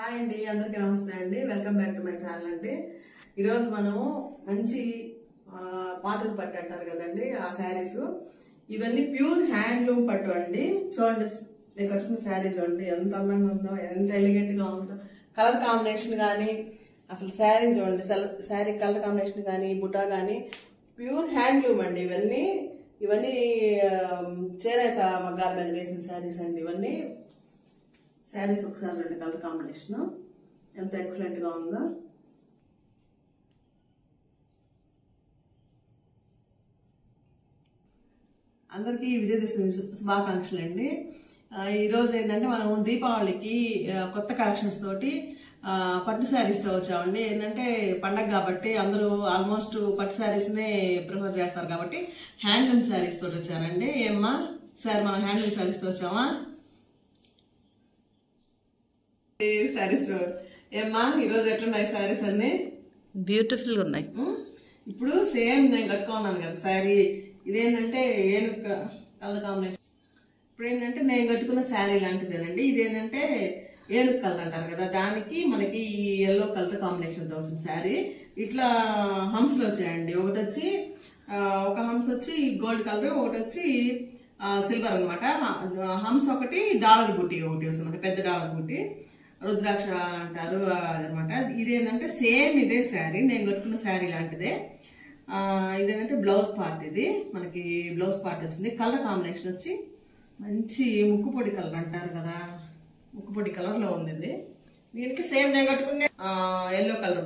Hi అండి, అందరికీ నమస్తే అండి. Welcome back to my channel అండి. ఈరోజు మనము మంచి పాటలు పట్టు అంటారు కదండి, ఆ శారీస్. ఇవన్నీ ప్యూర్ హ్యాండ్లూమ్ పట్టు అండి. చూడండి, నేను కట్టుకున్న శారీ చూడండి ఎంత అందంగా ఉందో, ఎంత ఎలిగెంట్ గా ఉందో. కలర్ కాంబినేషన్ కానీ, అసలు శారీ చూడండి, శారీ కలర్ కాంబినేషన్ కానీ, బుటా కానీ ప్యూర్ హ్యాండ్లూమ్ అండి. ఇవన్నీ చేనేత మగ్గాల మీద వేసిన శారీస్ అండి. ఇవన్నీ శారీస్ ఒకసారి చూడండి, కలర్ కాంబినేషన్ ఎంత ఎక్సలెంట్ గా ఉందో. అందరికీ విజయదశమి శుభాకాంక్షలు అండి. ఈరోజు ఏంటంటే మనం దీపావళికి కొత్త కలెక్షన్స్ తోటి పట్టు శారీస్ తో వచ్చామండి. ఏంటంటే పండగ కాబట్టి అందరూ ఆల్మోస్ట్ పట్టు శారీస్ నే ప్రిఫర్ చేస్తారు కాబట్టి హ్యాండ్లూమ్ శారీస్ తోటి వచ్చానండి. ఏమ్మా సార్, మనం హ్యాండ్లూమ్ శారీస్ తో వచ్చామా? శారీస్ ఏమ్మా, ఈరోజు ఎట్లున్నాయి శారీస్ అన్ని? బ్యూటిఫుల్ గా ఉన్నాయి. ఇప్పుడు సేమ్ నేను కట్టుకున్నాను కదా శారీ, ఇదేంటంటే ఏనుగు కలర్ కాంబినేషన్. ఇప్పుడు ఏంటంటే నేను కట్టుకున్న శారీ లాంటిదేనండి. ఇదేంటంటే ఏనుగు కలర్ అంటారు కదా, దానికి మనకి ఈ ఎల్లో కలర్ కాంబినేషన్ తో వచ్చిన శారీ. ఇట్లా హంసలు వచ్చాయండి. ఒక హంస వచ్చి గోల్డ్ కలర్, ఒకటి వచ్చి సిల్వర్ అనమాట. హంస ఒకటి డాలర్ బుట్టి ఒకటి వస్తుంది, పెద్ద డాలర్ బుట్టి, రుద్రాక్ష అంటారు అదనమాట. ఇదేంటంటే సేమ్ ఇదే శారీ, నేను కట్టుకున్న శారీ లాంటిదే. ఇదేంటంటే బ్లౌజ్ పార్ట్, ఇది మనకి బ్లౌజ్ పార్ట్ వచ్చింది. కలర్ కాంబినేషన్ వచ్చి మంచి ముక్కుపొడి కలర్ అంటారు కదా, ముక్కుపొడి కలర్ లో ఉంది ఇది. దీనికి సేమ్ నేను కట్టుకునే ఎల్లో కలర్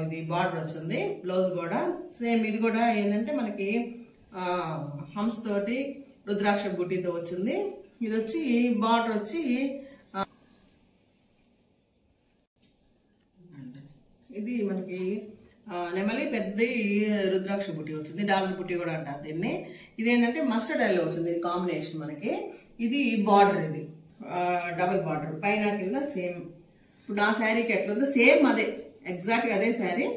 ఇది బార్డర్ వచ్చింది. బ్లౌజ్ కూడా సేమ్. ఇది కూడా ఏంటంటే మనకి హంస తోటి రుద్రాక్ష బుట్టితో వచ్చింది. ఇది వచ్చి బార్డర్ వచ్చి ఇది మనకి నెమలి పెద్ద రుద్రాక్ష బుట్టి వచ్చింది. డాలర్ బుట్టి కూడా అంటారు దీన్ని. ఇదేంటంటే మస్టర్డ్ ఎల్లో వచ్చింది కాంబినేషన్ మనకి. ఇది బార్డర్, ఇది డబుల్ బార్డర్, పైన కింద సేమ్. ఇప్పుడు నా శారీకి ఎట్లుందో సేమ్ అదే, ఎగ్జాక్ట్ అదే శారీ,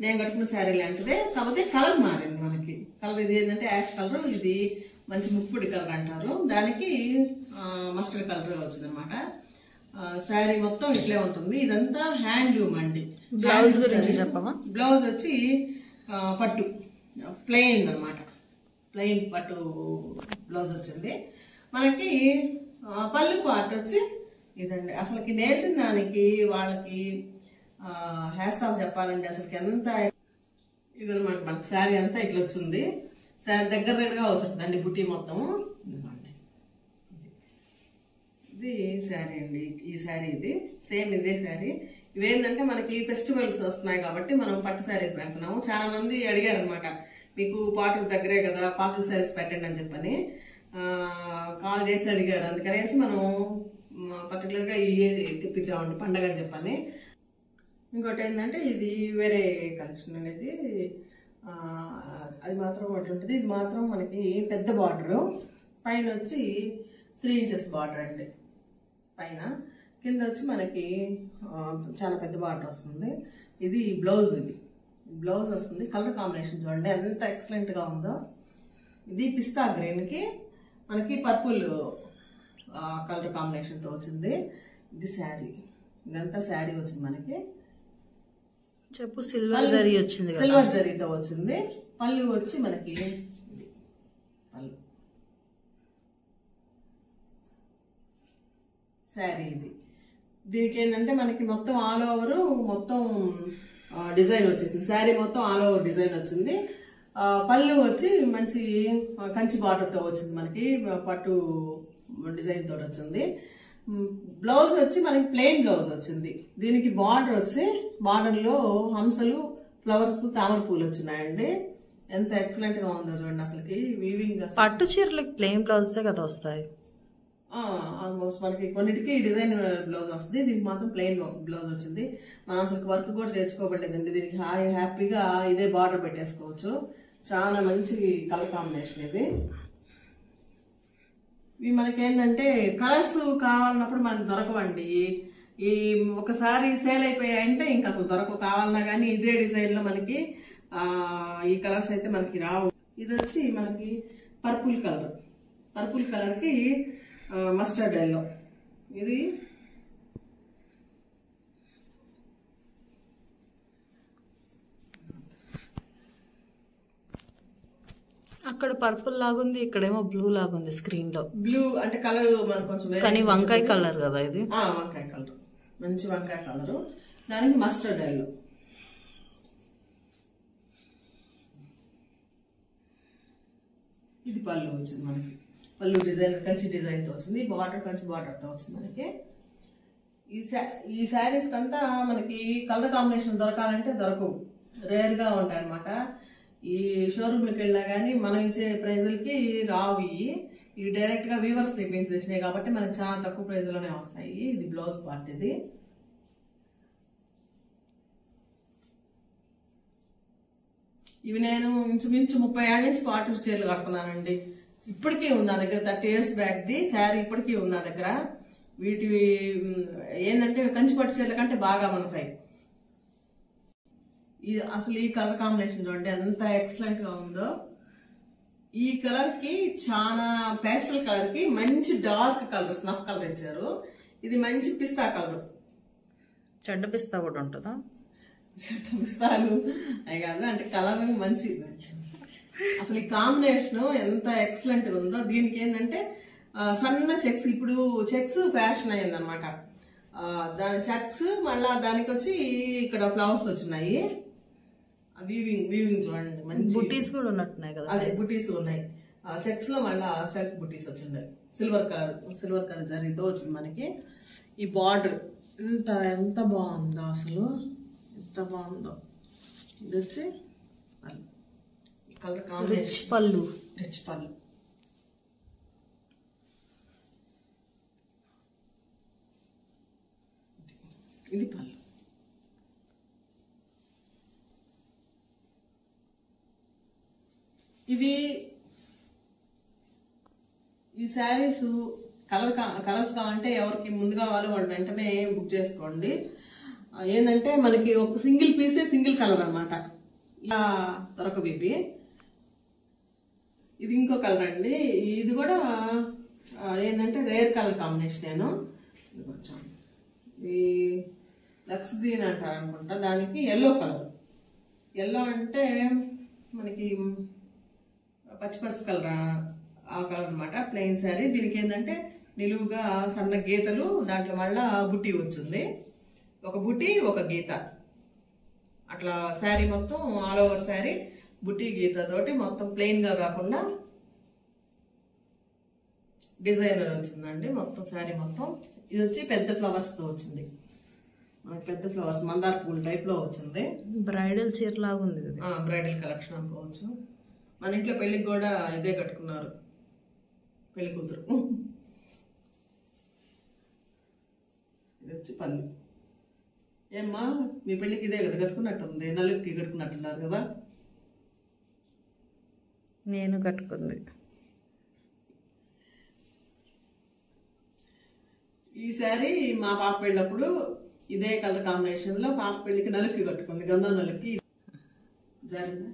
నేను కట్టుకున్న శారీ లాంటిదే. కాకపోతే కలర్ మారింది మనకి. కలర్ ఇది ఏంటంటే యాష్ కలర్, ఇది మంచి ముక్కుపొడి కలర్ అంటారు, దానికి మస్టర్డ్ కలర్ వచ్చింది అనమాట. శారీ మొత్తం ఇట్లే ఉంటుంది. ఇదంతా హ్యాండ్లూమ్ అండి. బ్లౌజ్ గురించి చెప్పమా? బ్లౌజ్ వచ్చి పట్టు ప్లెయిన్ అనమాట, ప్లెయిన్ పట్టు బ్లౌజ్ వచ్చింది మనకి. పళ్ళు పార్ట్ వచ్చి ఇదండి. అసలుకి నేసిన దానికి వాళ్ళకి హ్యాట్స్ ఆఫ్ చెప్పాలండి. అసలుకి ఎంత ఇదనమాట, మనకి శారీ అంతా ఇట్లా వచ్చింది. శారీ దగ్గరగా వచ్చిందండి బుట్టి మొత్తం. ఇది శారీ అండి, ఈ శారీ ఇది సేమ్ ఇదే శారీ. ఇవేంటంటే మనకి ఫెస్టివల్స్ వస్తున్నాయి కాబట్టి మనం పట్టు శారీస్ పెడుతున్నాము. చాలా మంది అడిగారు అనమాట, మీకు పాటలు దగ్గరే కదా పాటలు శారీస్ పెట్టండి అని చెప్పని కాల్ చేసి అడిగారు. అందుకనేసి మనం పర్టికులర్ గా ఇవి తెప్పించామండి పండగ అని చెప్పని. ఇంకోటి ఏంటంటే ఇది వేరే కలెక్షన్ అనేది, అది మాత్రం ఒకటి ఉంటుంది. ఇది మాత్రం మనకి పెద్ద బార్డర్, పైన వచ్చి 3 inches బార్డర్ అండి పైన. కింద వచ్చి మనకి చాలా పెద్ద బార్డర్ వస్తుంది. ఇది బ్లౌజ్, ఇది బ్లౌజ్ వస్తుంది. కలర్ కాంబినేషన్ చూడండి ఎంత ఎక్సలెంట్ గా ఉందో. ఇది పిస్తా గ్రీన్ కి మనకి పర్పుల్ కలర్ కాంబినేషన్ తో వచ్చింది. ఇది శారీ, ఇదంతా శారీ వచ్చింది మనకి. చెప్పు, సిల్వర్ జరీ వచ్చింది, సిల్వర్ జరీతో వచ్చింది. పళ్ళు వచ్చి మనకి పళ్ళు శారీ ఇది. దీనికి ఏంటంటే మనకి మొత్తం ఆల్ ఓవర్ మొత్తం డిజైన్ వచ్చేసింది. శారీ మొత్తం ఆల్ ఓవర్ డిజైన్ వచ్చింది. పళ్ళు వచ్చి మంచి కంచి బార్డర్ తో వచ్చింది మనకి, పట్టు డిజైన్ తోటి వచ్చింది. బ్లౌజ్ వచ్చి మనకి ప్లెయిన్ బ్లౌజ్ వచ్చింది. దీనికి బార్డర్ వచ్చి బార్డర్ లో హంసలు, ఫ్లవర్స్, తామర పూలు వచ్చినాయండి. ఎంత ఎక్సలెంట్ గా ఉందో చూడండి. అసలుకి వీవింగ్ పట్టు చీరలకి ప్లెయిన్ బ్లౌజ్ కదా వస్తాయి. ఆల్మోస్ట్ మనకి కొన్నిటికి డిజైన్ బ్లౌజ్ వస్తుంది, దీనికి మాత్రం ప్లెయిన్ బ్లౌజ్ వచ్చింది. మనం అసలు వర్క్ కూడా చేర్చుకోబడలేదండి. దీనికి హ్యాపీగా ఇదే బార్డర్ పెట్టేసుకోవచ్చు. చాలా మంచి కలర్ కాంబినేషన్ ఇది. ఇవి మనకి ఏంటంటే కలర్స్ కావాలన్నప్పుడు మనకి దొరకవండి. ఈ ఒకసారి సేల్ అయిపోయాయంటే ఇంకా అసలు దొరకవు. కావాలన్నా కానీ ఇదే డిజైన్ లో మనకి ఈ కలర్స్ అయితే మనకి రావు. ఇది వచ్చి మనకి పర్పుల్ కలర్, పర్పుల్ కలర్ కి మస్టర్డ్ ఎల్లో. ఇది అక్కడ పర్పుల్ లాగుంది, ఇక్కడేమో బ్లూ లాగుంది స్క్రీన్ లో. బ్లూ అంటే కలర్ మనకు కొంచెం కానీ వంకాయ కలర్ కదా ఇది. వంకాయ కలర్, మంచి వంకాయ కలర్. దానికి మస్టర్డ్ ఎల్లో. ఇది పళ్ళు వచ్చింది మనకి. పళ్ళు డిజైన్ కంచి డిజైన్ తో వచ్చింది. బార్డర్ కంచి బార్డర్ తో వచ్చింది మనకి. ఈ శారీస్ కంతా మనకి కలర్ కాంబినేషన్ దొరకాలంటే దొరకవు, రేర్ గా ఉంటాయి అనమాట. ఈ షోరూమ్కి వెళ్ళినా కానీ మనం ఇచ్చే ప్రైజులకి రావు. ఇవి డైరెక్ట్ గా వీవర్స్ దగ్గర నుంచి తెచ్చినాయి కాబట్టి మనకి చాలా తక్కువ ప్రైజ్ లోనే వస్తాయి. ఇది బ్లౌజ్ పార్ట్. ఇది ఇవి నేను ఇంచుమించు 30 ఏళ్ళ నుంచి కాటన్ చీరలు కడుతున్నానండి. ఇప్పటికీ ఉంది నా దగ్గర. 30 years బ్యాక్ ది శారీ ఇప్పటికీ ఉంది నా దగ్గర. వీటివి ఏంటంటే కంచిపట్టు చీరల కంటే బాగా మనతాయి. అసలు ఈ కలర్ కాంబినేషన్ చూడండి ఎంత ఎక్సలెంట్ గా ఉందో. ఈ కలర్ కి చాలా పేస్టల్ కలర్ కి మంచి డార్క్ కలర్ స్నఫ్ కలర్ ఇచ్చారు. ఇది మంచి పిస్తా కలర్. చెడ్డ పిస్తా కూడా ఉంటుందా? చెడ్డ పిస్తాలు అవి కాదు, అంటే కలర్ మంచి. అసలు ఈ కాంబినేషన్ ఎంత ఎక్సలెంట్ ఉందో. దీనికి ఏంటంటే సన్న చెక్స్, ఇప్పుడు చెక్స్ ఫ్యాషన్ అయ్యింది అనమాట. దాని చెక్స్ మళ్ళా దానికి వచ్చి ఇక్కడ ఫ్లవర్స్ వచ్చినాయి. వీవింగ్ చూడండి, మంచి బుటీస్ కూడా ఉన్నట్టున్నాయి కదా. అదే బుటీస్ ఉన్నాయి. చెక్స్ లో మళ్ళా సెల్ఫ్ బుటీస్ వచ్చింది. సిల్వర్ కలర్ జరీతో వచ్చింది మనకి. ఈ బార్డర్ ఎంత బాగుందో, అసలు ఎంత బాగుందో. ఇది వచ్చి కలర్ కాంబినేషన్ రిచ్ పళ్ళు. ఇది పళ్ళు. ఇవి ఈ శారీస్ కలర్స్ కావాలంటే ఎవరికి ముందు కావాలో వాళ్ళు వెంటనే బుక్ చేసుకోండి. ఏంటంటే మనకి ఒక సింగిల్ పీసే సింగిల్ కలర్ అనమాట. ఇలా దొరకవు ఇవి. ఇది ఇంకో కలర్ అండి. ఇది కూడా ఏంటంటే రేర్ కలర్ కాంబినేషన్. నేను ఈ లక్స్ గ్రీన్ అంటారు అనుకుంటా. దానికి ఎల్లో కలర్. ఎల్లో అంటే మనకి పచ్చిపసుపు కలర్, ఆ కలర్ అనమాట. ప్లెయిన్ శారీ. దీనికి ఏంటంటే నిలువుగా సన్న గీతలు, దాంట్లో మళ్ళా బుట్టి వచ్చింది. ఒక బుట్టి ఒక గీత, అట్లా శారీ మొత్తం ఆల్ ఓవర్ శారీ బుట్టి గీత తోటి మొత్తం ప్లెయిన్ గా కాకుండా డిజైనర్ వచ్చిందండి మొత్తం శారీ మొత్తం. ఇది వచ్చి పెద్ద ఫ్లవర్స్ తో వచ్చింది. మనకి పెద్ద ఫ్లవర్స్ మందార పూల్ టైప్ లో వచ్చింది. బ్రైడల్ చీర లాగా ఉంది. బ్రైడల్ కలెక్షన్ అనుకోవచ్చు. మన ఇంట్లో పెళ్లికి కూడా ఇదే కట్టుకున్నారు పెళ్లి కూతురు. ఇది వచ్చి పళ్ళు. ఏమ్మా మీ పెళ్లికి ఇదే కదా కట్టుకున్నట్టుంది, నలుగుకి కట్టుకున్నట్టున్నారు కదా. నేను కట్టుకుంది. ఈ శారీ మా పాప పెళ్ళప్పుడు ఇదే కలర్ కాంబినేషన్ లో పాప పెళ్లికి నలుగుకి కట్టుకుంది, గంధం నలుగుకి. జరిగిందా?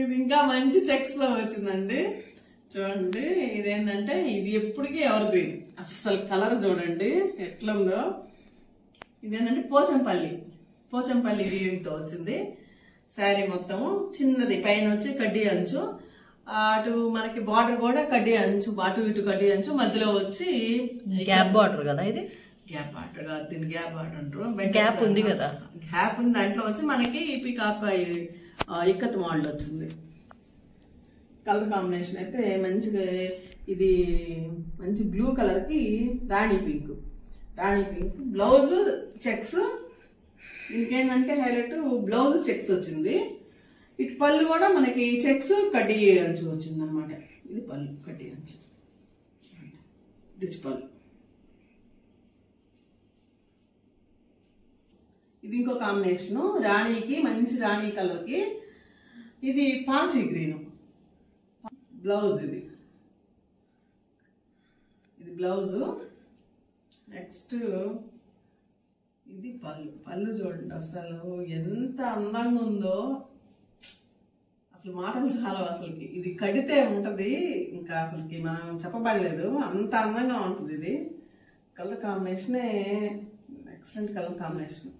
ఇది ఇంకా మంచి చెక్స్ లో వచ్చిందండి. చూడండి, ఇదేంటంటే ఇది ఎప్పటికీ ఎవర్ గ్రీన్. అస్సలు కలర్ చూడండి ఎట్లుందో. ఇదేంటంటే పోచంపల్లి వీవింగ్ తో వచ్చింది శారీ మొత్తం. చిన్నది పైన వచ్చి కడ్డీ అంచు, అటు మనకి బార్డర్ కూడా కడ్డీ అంచు, అటు ఇటు కడ్డీ అంచు, మధ్యలో వచ్చి గ్యాప్ బార్డర్ కదా. ఇది గ్యాప్ బార్డర్ కాదు, దీన్ని గ్యాప్ బార్డర్ అంటారు. గ్యాప్ ఉంది కదా, గ్యాప్ ఉంది. దాంట్లో వచ్చి మనకి పీకాక్ ఇక్కత్ మోడల్ వచ్చింది. కలర్ కాంబినేషన్ అయితే మంచిగా, ఇది మంచి బ్లూ కలర్ కి రాణి పింక్. Blouse checks. ఇంకేంటంటే హైలైట్ బ్లౌజ్ చెక్స్ వచ్చింది. ఇటు పళ్ళు కూడా మనకి చెక్స్ కడ్డీ అంచు వచ్చింది అనమాట. ఇది పళ్ళు కడ్డీ అంచు, రిచ్ పళ్ళు. ఇది ఇంకో కాంబినేషన్ రాణికి, మంచి రాణి కలర్ కి. ఇది పాన్సీ గ్రీన్ బ్లౌజ్. ఇది బ్లౌజ్. నెక్స్ట్ ఇది పళ్ళు చూడండి అసలు ఎంత అందంగా ఉందో. అసలు మాటలు చాలా అసలుకి. ఇది కడితే ఉంటది, ఇంకా అసలుకి మనం చెప్పబడలేదు, అంత అందంగా ఉంటుంది. ఇది కలర్ కాంబినేషనే ఎక్సలెంట్ కలర్ కాంబినేషన్.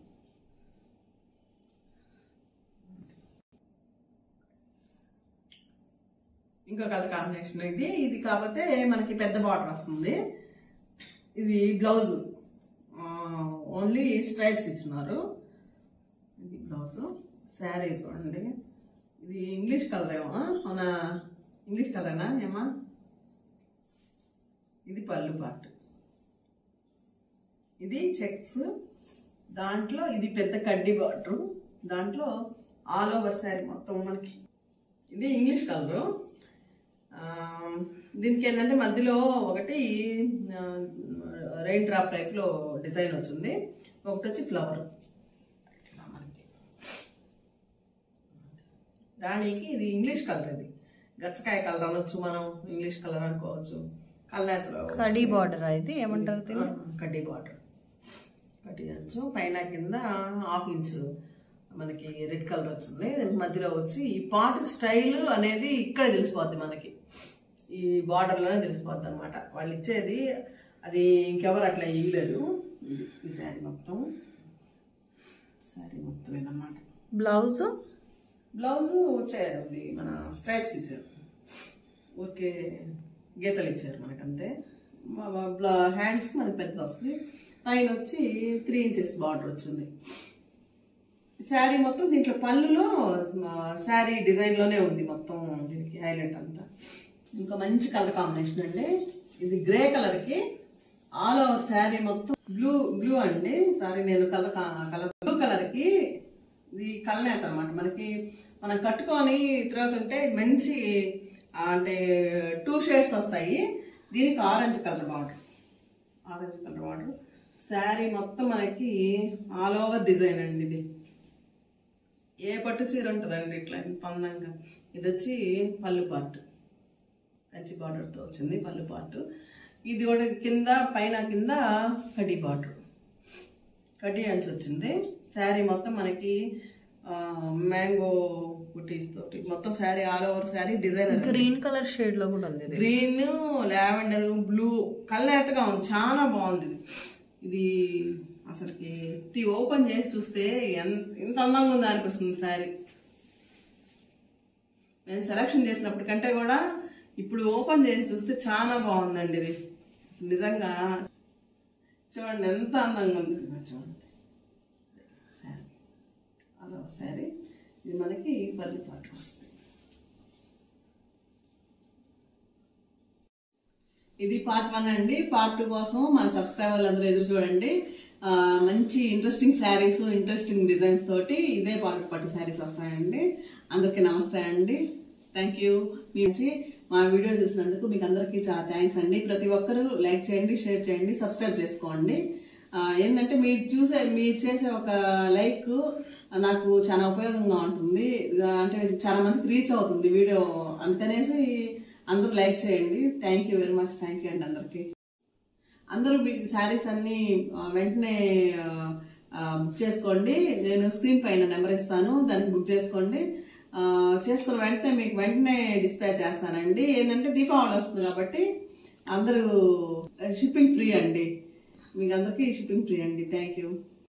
ఇంకో కలర్ కాంబినేషన్ ఇది కాకపోతే మనకి పెద్ద బార్డర్ వస్తుంది. ఇది బ్లౌజ్ ఓన్లీ స్ట్రైప్స్ ఇచ్చినారు. ఇది బ్లౌజ్. శారీ చూడండి, ఇది ఇంగ్లీష్ కలర్ ఏమో, మన ఇంగ్లీష్ కలరేనా ఏమా? ఇది పళ్ళు పార్ట్, ఇది చెక్స్, దాంట్లో ఇది పెద్ద కడ్డీ బార్డర్, దాంట్లో ఆల్ ఓవర్ శారీ మొత్తం మనకి. ఇది ఇంగ్లీష్ కలరు. దీనికి ఏంటంటే మధ్యలో ఒకటి రెయిన్ డ్రాప్ టైప్లో డిజైన్ వచ్చింది, ఒకటి వచ్చి ఫ్లవర్. మనకి రాణికి ఇది ఇంగ్లీష్ కలర్, ఇది గచ్చకాయ కలర్ అనొచ్చు, మనం ఇంగ్లీష్ కలర్ అనుకోవచ్చు. కల్లాతలో కడ్డీ బార్డర్ ఇది ఏమంటారు? కడ్డీ బార్డర్, కడ్డీ అనొచ్చు. పైన కింద 1/2 ఇంచు మనకి రెడ్ కలర్ వచ్చింది. మధ్యలో వచ్చి ఈ పార్ట్ స్టైల్ అనేది ఇక్కడ తెలిసిపోద్ది మనకి, ఈ బార్డర్లోనే తెలిసిపోద్ది అనమాట. వాళ్ళు ఇచ్చేది అది ఇంకెవరు అట్లా ఇవ్వలేదు. ఈ శారీ మొత్తం ఇదన్నమాట. బ్లౌజ్ వచ్చేది మన స్ట్రైప్స్ ఇచ్చారు, ఓకే గీతలు ఇచ్చారు మనకంతే. హ్యాండ్స్కి మనకి పెద్ద వస్తుంది. పైన వచ్చి 3 ఇంచెస్ బార్డర్ వచ్చింది. శారీ మొత్తం దీంట్లో పళ్ళులో శారీ డిజైన్లోనే ఉంది మొత్తం, దీనికి హైలైట్ అంతా. ఇంకా మంచి కలర్ కాంబినేషన్ అండి. ఇది గ్రే కలర్కి ఆల్ ఓవర్ శారీ మొత్తం బ్లూ అండి. సారీ నేను బ్లూ కలర్కి ఇది కల్నేత అనమాట. మనకి మనం కట్టుకొని తిరుగుతుంటే మంచి అంటే 2 షేడ్స్ వస్తాయి. దీనికి ఆరెంజ్ కలర్ బార్డర్. శారీ మొత్తం మనకి ఆల్ ఓవర్ డిజైన్ అండి. ఇది ఏ పట్టు చీర ఉంటుందండి ఇట్లా ఇంత అందంగా. ఇది వచ్చి పళ్ళు పార్ట్, కంచి బార్డర్తో వచ్చింది పళ్ళు పార్ట్. ఇది కూడా పైన కింద కడ్డీ బార్డర్, కడ్డీ అంచు వచ్చింది. శారీ మొత్తం మనకి మ్యాంగో బుటీస్ తోటి మొత్తం sari all over sari design. Green colour shade లో కూడా ఉంది. గ్రీన్, లావెండర్, బ్లూ కళ్ళేతగా ఉంది, చాలా బాగుంది. ఇది అసలుకి ఓపెన్ చేసి చూస్తే ఎంత అందంగా ఉందో అనిపిస్తుంది శారీ. నేను సెలక్షన్ చేసినప్పటికంటే కూడా ఇప్పుడు ఓపెన్ చేసి చూస్తే చాలా బాగుందండి. ఇది నిజంగా చూడండి ఎంత అందంగా ఉంది. చూడండి శారీ అలా శారీ. ఇది మనకి పళ్ళు పాటు వస్తుంది. ఇది పార్ట్ 1 అండి. పార్ట్ 2 కోసం మన సబ్స్క్రైబర్లు అందరూ ఎదురు చూడండి. మంచి ఇంట్రెస్టింగ్ శారీస్, ఇంట్రెస్టింగ్ డిజైన్స్ తోటి ఇదే పట్టు శారీస్ వస్తాయండి. అందరికీ నమస్తే అండి. Thank you. మా వీడియో చూసినందుకు మీకు అందరికీ చాలా థ్యాంక్స్ అండి. ప్రతి ఒక్కరూ లైక్ చేయండి, షేర్ చేయండి, సబ్స్క్రైబ్ చేసుకోండి. ఏంటంటే మీరు చేసే ఒక లైక్ నాకు చాలా ఉపయోగంగా ఉంటుంది. అంటే చాలా మందికి రీచ్ అవుతుంది వీడియో, అందుకనేసి అందరూ లైక్ చేయండి. Thank you very much. Thank you అండి అందరికి. అందరూ మీకు శారీస్ అన్ని వెంటనే బుక్ చేసుకోండి. నేను స్క్రీన్ పైన నెంబర్ ఇస్తాను, దానికి బుక్ చేసుకోండి. చేసుకున్న వెంటనే మీకు వెంటనే డిస్పాచ్ చేస్తానండి. ఏంటంటే దీపావళి వస్తుంది కాబట్టి అందరూ షిప్పింగ్ ఫ్రీ అండి. మీకు అందరికీ షిప్పింగ్ ఫ్రీ అండి. Thank you.